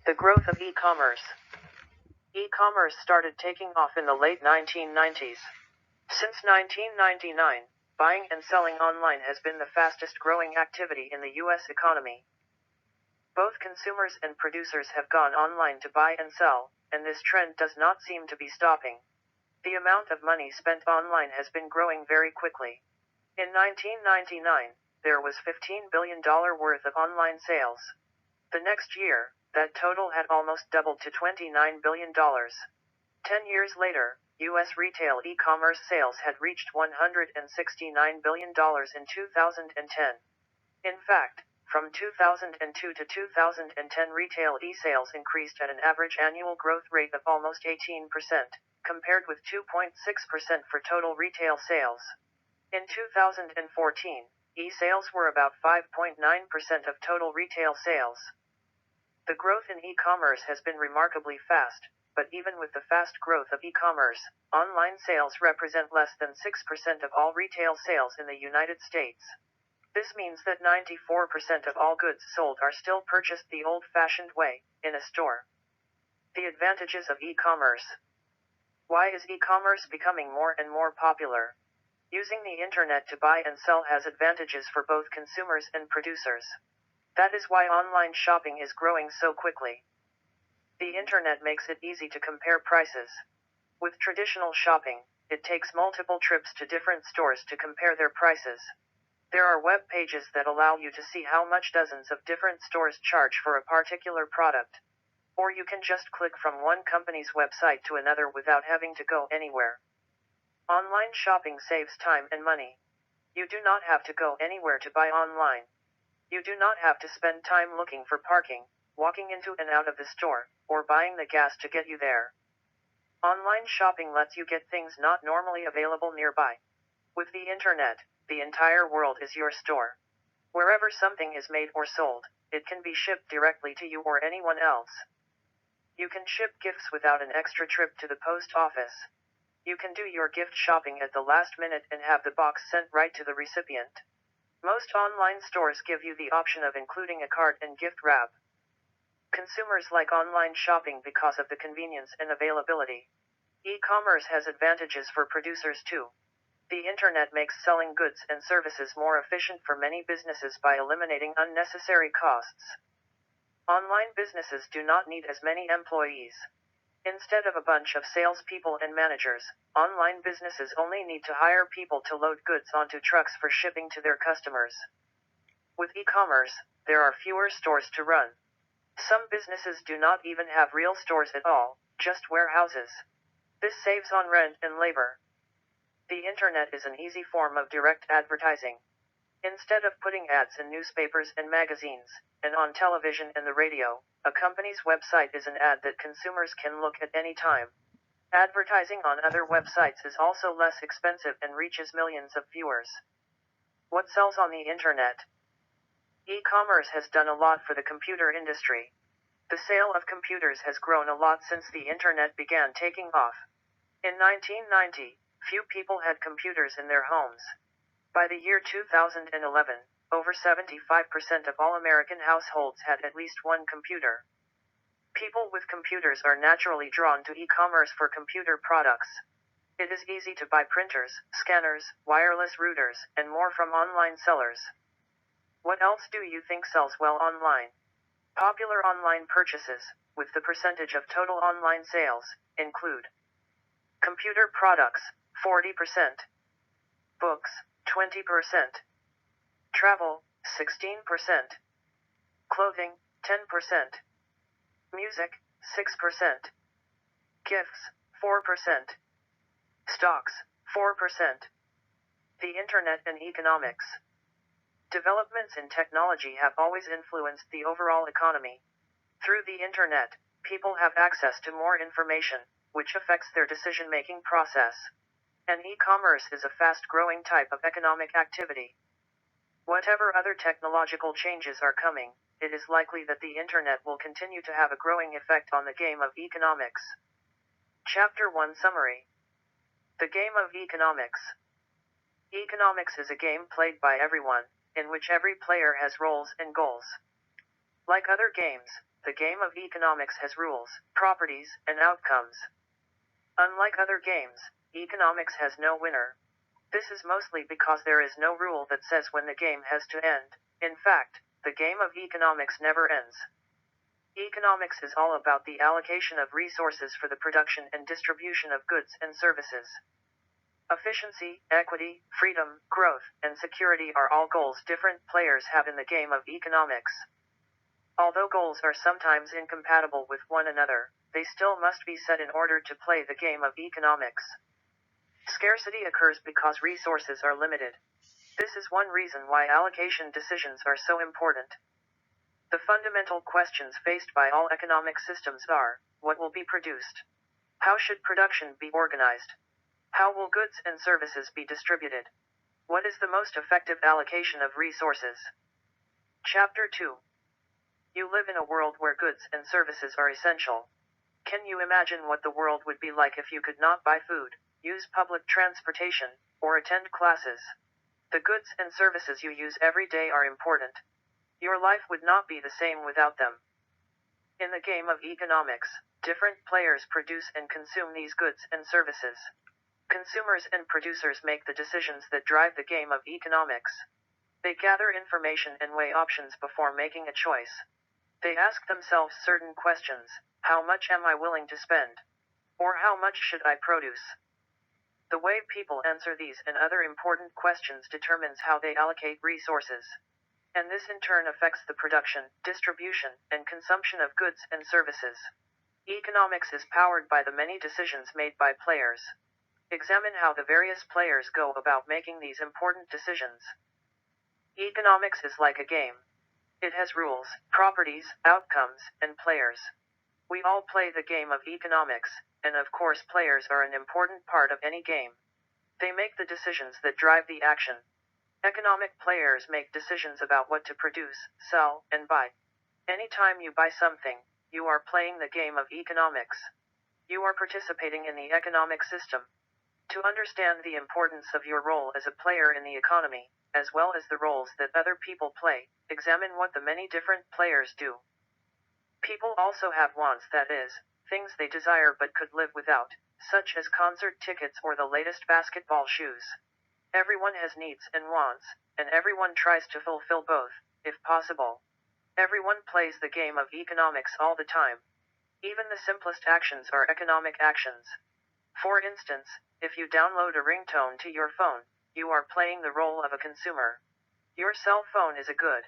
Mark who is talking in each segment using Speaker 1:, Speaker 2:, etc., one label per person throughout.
Speaker 1: The growth of e-commerce. E-commerce started taking off in the late 1990s. Since 1999, buying and selling online has been the fastest growing activity in the U.S. economy. Both consumers and producers have gone online to buy and sell, and this trend does not seem to be stopping. The amount of money spent online has been growing very quickly. In 1999, there was $15 billion worth of online sales. The next year, that total had almost doubled to $29 billion. 10 years later, U.S. retail e-commerce sales had reached $169 billion in 2010. In fact, from 2002 to 2010, retail e-sales increased at an average annual growth rate of almost 18%, compared with 2.6% for total retail sales. In 2014, e-sales were about 5.9% of total retail sales. The growth in e-commerce has been remarkably fast, but even with the fast growth of e-commerce, online sales represent less than 6% of all retail sales in the United States. This means that 94% of all goods sold are still purchased the old-fashioned way, in a store. The advantages of e-commerce. Why is e-commerce becoming more and more popular? Using the internet to buy and sell has advantages for both consumers and producers. That is why online shopping is growing so quickly. The internet makes it easy to compare prices. With traditional shopping, it takes multiple trips to different stores to compare their prices. There are web pages that allow you to see how much dozens of different stores charge for a particular product. Or you can just click from one company's website to another without having to go anywhere. Online shopping saves time and money. You do not have to go anywhere to buy online. You do not have to spend time looking for parking, walking into and out of the store, or buying the gas to get you there. Online shopping lets you get things not normally available nearby. With the internet, the entire world is your store. Wherever something is made or sold, it can be shipped directly to you or anyone else. You can ship gifts without an extra trip to the post office. You can do your gift shopping at the last minute and have the box sent right to the recipient. Most online stores give you the option of including a card and gift wrap. Consumers like online shopping because of the convenience and availability. E-commerce has advantages for producers too. The internet makes selling goods and services more efficient for many businesses by eliminating unnecessary costs. Online businesses do not need as many employees. Instead of a bunch of salespeople and managers, online businesses only need to hire people to load goods onto trucks for shipping to their customers. With e-commerce, there are fewer stores to run. Some businesses do not even have real stores at all, just warehouses. This saves on rent and labor. The internet is an easy form of direct advertising. Instead of putting ads in newspapers and magazines, and on television and the radio, a company's website is an ad that consumers can look at any time. Advertising on other websites is also less expensive and reaches millions of viewers. What sells on the internet? E-commerce has done a lot for the computer industry. The sale of computers has grown a lot since the internet began taking off. In 1990, few people had computers in their homes. By the year 2011, over 75% of all American households had at least one computer. People with computers are naturally drawn to e-commerce for computer products. It is easy to buy printers, scanners, wireless routers, and more from online sellers. What else do you think sells well online? Popular online purchases, with the percentage of total online sales, include computer products, 40%, books, 20%, travel, 16%, clothing, 10%, music, 6%, gifts, 4%, stocks, 4%. The internet and economics. Developments in technology have always influenced the overall economy. Through the internet, people have access to more information, which affects their decision-making process. And e-commerce is a fast-growing type of economic activity. Whatever other technological changes are coming, it is likely that the internet will continue to have a growing effect on the game of economics. Chapter 1 Summary. The game of economics. Economics is a game played by everyone, in which every player has roles and goals. Like other games, The game of economics has rules, properties, and outcomes. Unlike other games, economics has no winner. This is mostly because there is no rule that says when the game has to end. In fact, the game of economics never ends. Economics is all about the allocation of resources for the production and distribution of goods and services. Efficiency, equity, freedom, growth, and security are all goals different players have in the game of economics. Although goals are sometimes incompatible with one another, they still must be set in order to play the game of economics. Scarcity occurs because resources are limited. This is one reason why allocation decisions are so important. The fundamental questions faced by all economic systems are, what will be produced? How should production be organized? How will goods and services be distributed? What is the most effective allocation of resources? Chapter 2. You live in a world where goods and services are essential. Can you imagine what the world would be like if you could not buy food, use public transportation, or attend classes? The goods and services you use every day are important. Your life would not be the same without them. In the game of economics, different players produce and consume these goods and services. Consumers and producers make the decisions that drive the game of economics. They gather information and weigh options before making a choice. They ask themselves certain questions. How much am I willing to spend? Or how much should I produce? The way people answer these and other important questions determines how they allocate resources. And this in turn affects the production, distribution, and consumption of goods and services. Economics is powered by the many decisions made by players. Examine how the various players go about making these important decisions. Economics is like a game. It has rules, properties, outcomes, and players. We all play the game of economics, and of course players are an important part of any game. They make the decisions that drive the action. Economic players make decisions about what to produce, sell, and buy. Anytime you buy something, you are playing the game of economics. You are participating in the economic system. To understand the importance of your role as a player in the economy, as well as the roles that other people play, examine what the many different players do. People also have wants, that is, things they desire but could live without, such as concert tickets or the latest basketball shoes. Everyone has needs and wants, and everyone tries to fulfill both, if possible. Everyone plays the game of economics all the time. Even the simplest actions are economic actions. For instance, if you download a ringtone to your phone, you are playing the role of a consumer. Your cell phone is a good.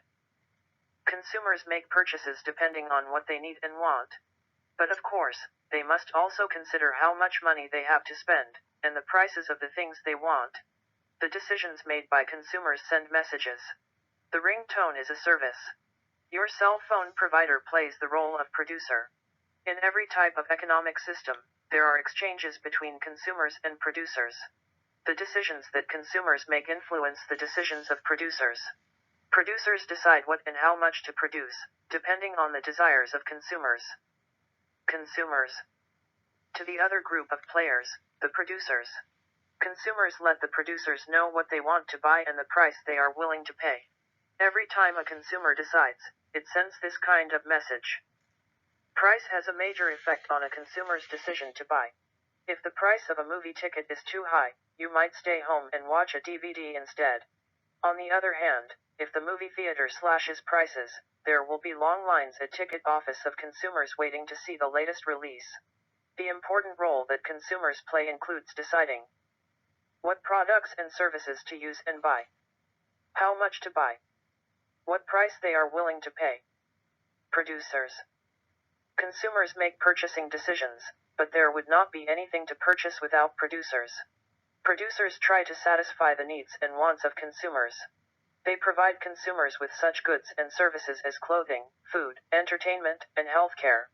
Speaker 1: Consumers make purchases depending on what they need and want. But of course, they must also consider how much money they have to spend, and the prices of the things they want. The decisions made by consumers send messages. The ringtone is a service. Your cell phone provider plays the role of producer. In every type of economic system, there are exchanges between consumers and producers. The decisions that consumers make influence the decisions of producers. Producers decide what and how much to produce, depending on the desires of consumers. Consumers. To the other group of players, the producers. Consumers let the producers know what they want to buy and the price they are willing to pay. Every time a consumer decides, it sends this kind of message. Price has a major effect on a consumer's decision to buy. If the price of a movie ticket is too high, you might stay home and watch a DVD instead. On the other hand, if the movie theater slashes prices, there will be long lines at ticket office of consumers waiting to see the latest release. The important role that consumers play includes deciding what products and services to use and buy, how much to buy, what price they are willing to pay. Producers. Consumers make purchasing decisions, but there would not be anything to purchase without producers. Producers try to satisfy the needs and wants of consumers. They provide consumers with such goods and services as clothing, food, entertainment, and healthcare.